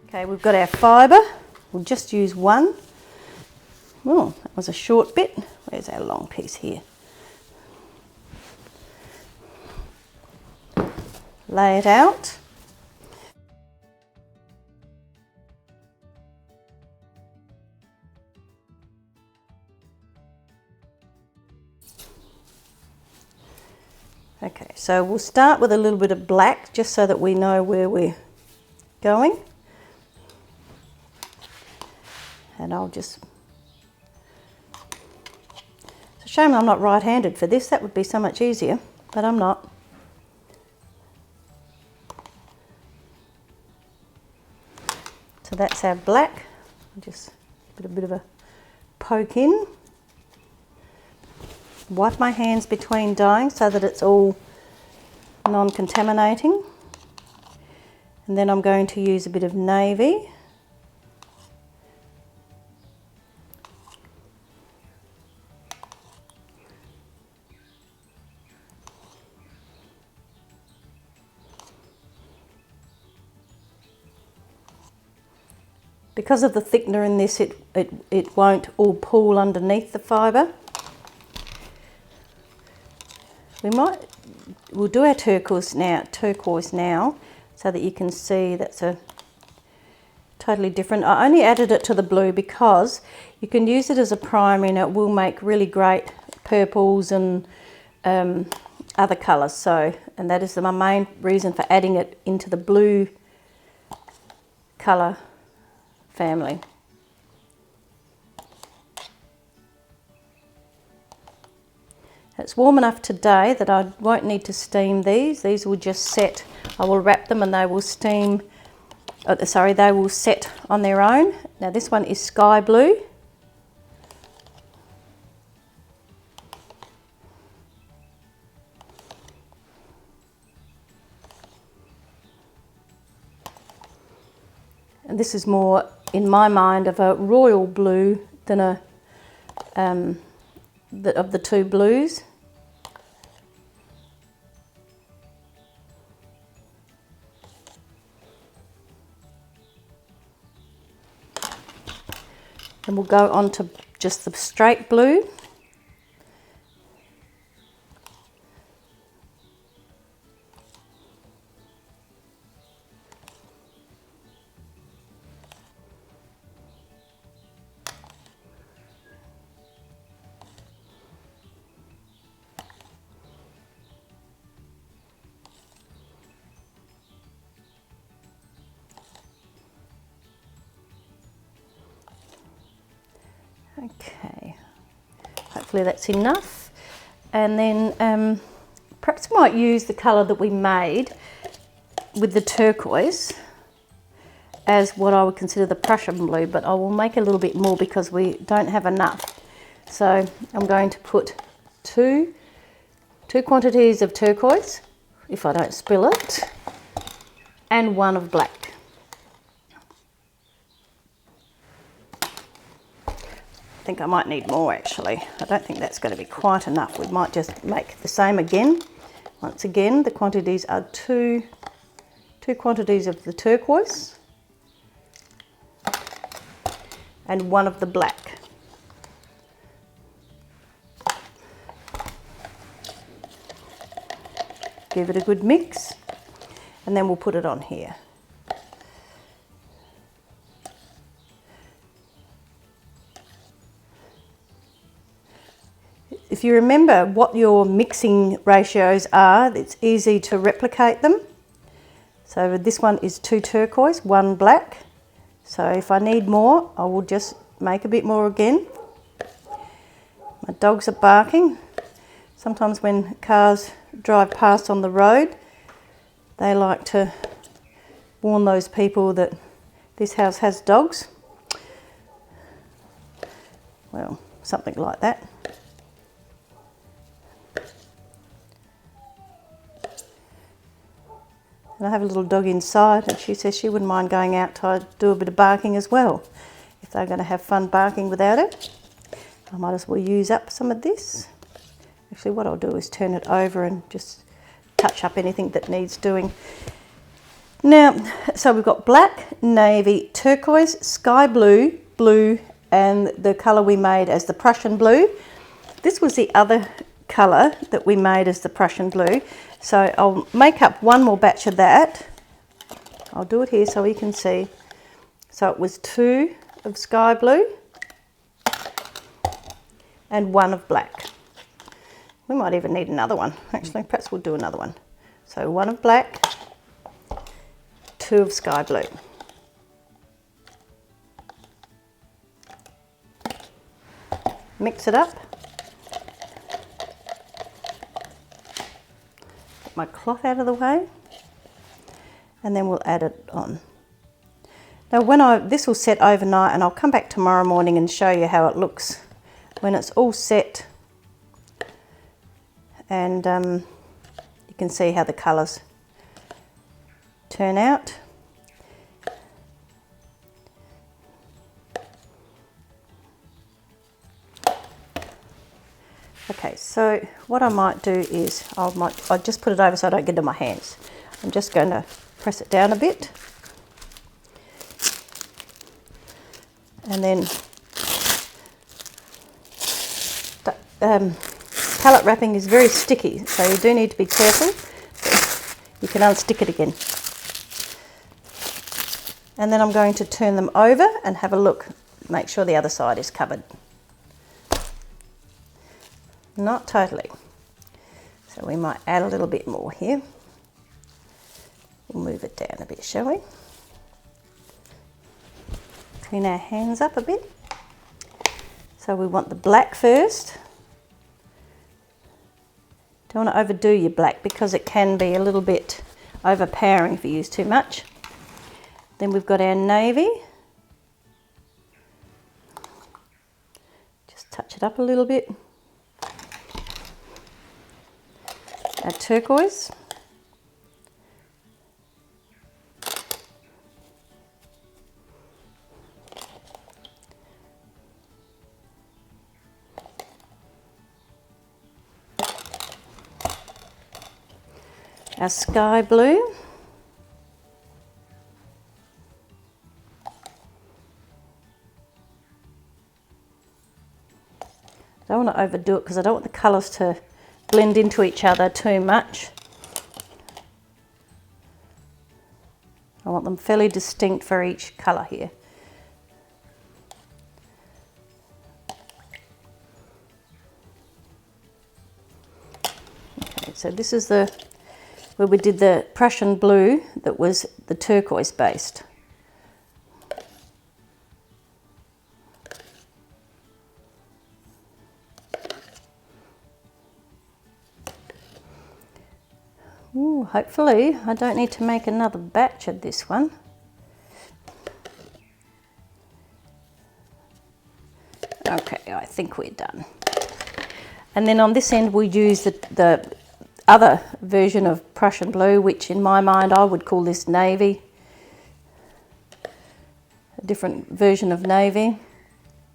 Okay, we've got our fibre. We'll just use one. Oh, that was a short bit. Where's our long piece here? Lay it out. Okay, so we'll start with a little bit of black just so that we know where we're going. And I'll just... It's a shame I'm not right-handed for this. That would be so much easier, but I'm not. So that's our black. Just put a bit of a poke in. Wipe my hands between dyeing so that it's all non-contaminating. And then I'm going to use a bit of navy. Because of the thickener in this, it won't all pool underneath the fibre. We'll do our turquoise now, so that you can see that's a totally different. I only added it to the blue because you can use it as a primer and it will make really great purples and other colours. So, and that is my main reason for adding it into the blue colour family. It's warm enough today that I won't need to steam these. These will just set. I will wrap them and they will steam, they will set on their own. Now this one is sky blue. And this is more, in my mind, of a royal blue than a of the two blues. And we'll go on to just the straight blue. Okay, hopefully that's enough. And then perhaps I might use the colour that we made with the turquoise as what I would consider the Prussian blue, but I will make a little bit more because we don't have enough. So I'm going to put two quantities of turquoise, if I don't spill it, and one of black. I think I might need more actually. I don't think that's going to be quite enough. We might just make the same again. Once again, the quantities are two quantities of the turquoise and one of the black. Give it a good mix and then we'll put it on here. If you remember what your mixing ratios are, it's easy to replicate them. So this one is 2 turquoise, 1 black. So if I need more, I will just make a bit more again. My dogs are barking. Sometimes when cars drive past on the road, they like to warn those people that this house has dogs. Well, something like that. And I have a little dog inside and she says she wouldn't mind going out to do a bit of barking as well. If they're going to have fun barking without it, I might as well use up some of this. Actually what I'll do is turn it over and just touch up anything that needs doing. Now, so we've got black, navy, turquoise, sky blue, blue, and the colour we made as the Prussian blue. This was the other colour that we made as the Prussian blue. So I'll make up one more batch of that. I'll do it here so you can see. So it was 2 of sky blue and 1 of black. We might even need another one. Actually, perhaps we'll do another one. So 1 of black, 2 of sky blue. Mix it up. Get my cloth out of the way. And then we'll add it on. Now this will set overnight, and I'll come back tomorrow morning and show you how it looks when it's all set. And you can see how the colours turn out. Okay, so what I might do is I'll just put it over so I don't get it in my hands. I'm just going to press it down a bit, and then palette wrapping is very sticky, so you do need to be careful. You can unstick it again. And then I'm going to turn them over and have a look, make sure the other side is covered. Not totally. So we might add a little bit more here. We'll move it down a bit, shall we? Clean our hands up a bit. So we want the black first. Don't want to overdo your black because it can be a little bit overpowering if you use too much. Then we've got our navy. Just touch it up a little bit. Our turquoise. Our sky blue. Don't want to overdo it because I don't want the colours to blend into each other too much. I want them fairly distinct for each colour here. Okay, so this is where we did the Prussian blue that was the turquoise based. Ooh, hopefully I don't need to make another batch of this one. Okay, I think we're done. And then on this end we use the other version of Prussian blue, which in my mind I would call this navy. A different version of navy.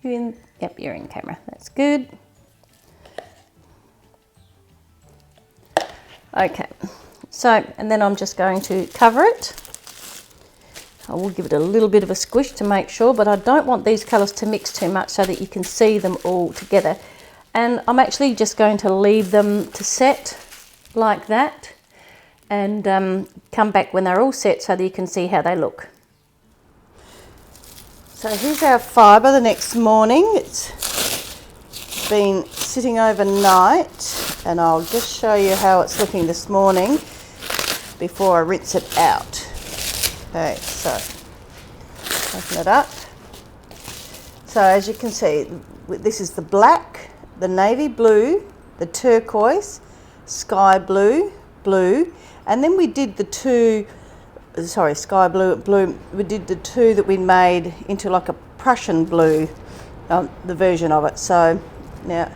You in? Yep, you're in camera. That's good. Okay, so, and then I'm just going to cover it. I will give it a little bit of a squish to make sure, but I don't want these colours to mix too much so that you can see them all together. And I'm actually just going to leave them to set like that, and come back when they're all set so that you can see how they look. So here's our fibre the next morning. It's been sitting overnight, and I'll just show you how it's looking this morning before I rinse it out. Okay, so open it up. So as you can see, this is the black, the navy blue, the turquoise, sky blue, blue, and then we did the two, sorry, sky blue, blue, we did the two that we made into like a Prussian blue, the version of it. So now,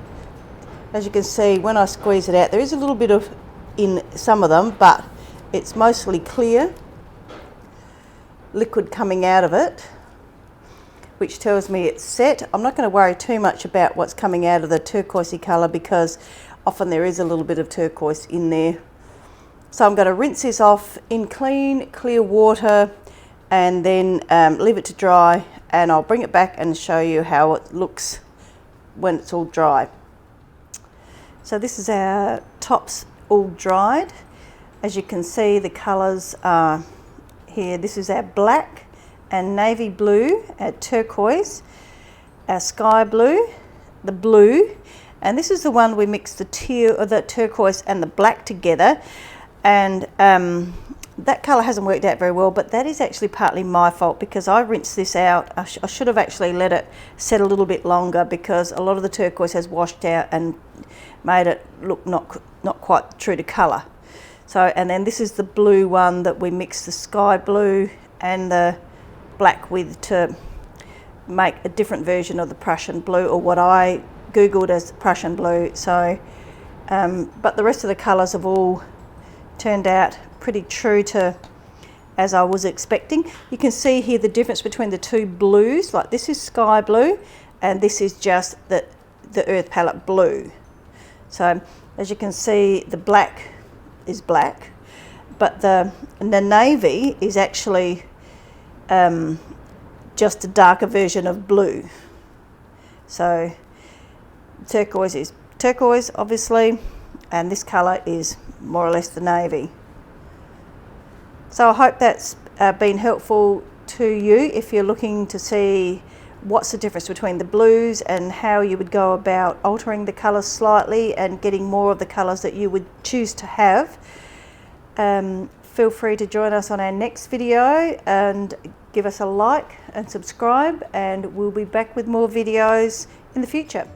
as you can see, when I squeeze it out, there is a little bit of in some of them, but it's mostly clear liquid coming out of it, which tells me it's set. I'm not going to worry too much about what's coming out of the turquoisey colour because often there is a little bit of turquoise in there. So I'm going to rinse this off in clean, clear water and then leave it to dry, and I'll bring it back and show you how it looks when it's all dry. So this is our tops all dried. As you can see, the colours are here. This is our black and navy blue, our turquoise, our sky blue, the blue, and this is the one we mixed the teal or the turquoise and the black together, and that colour hasn't worked out very well, but that is actually partly my fault because I rinsed this out. I should have actually let it set a little bit longer because a lot of the turquoise has washed out and made it look not quite true to colour. So, and then this is the blue one that we mixed the sky blue and the black with to make a different version of the Prussian blue, or what I googled as Prussian blue. So, but the rest of the colours have all turned out pretty true to as I was expecting. You can see here the difference between the two blues, like this is sky blue and this is just the earth palette blue. So as you can see, the black is black, but the navy is actually just a darker version of blue. So turquoise is turquoise, obviously, and this colour is more or less the navy. So I hope that's been helpful to you if you're looking to see what's the difference between the blues and how you would go about altering the colours slightly and getting more of the colours that you would choose to have. Feel free to join us on our next video and give us a like and subscribe, and we'll be back with more videos in the future.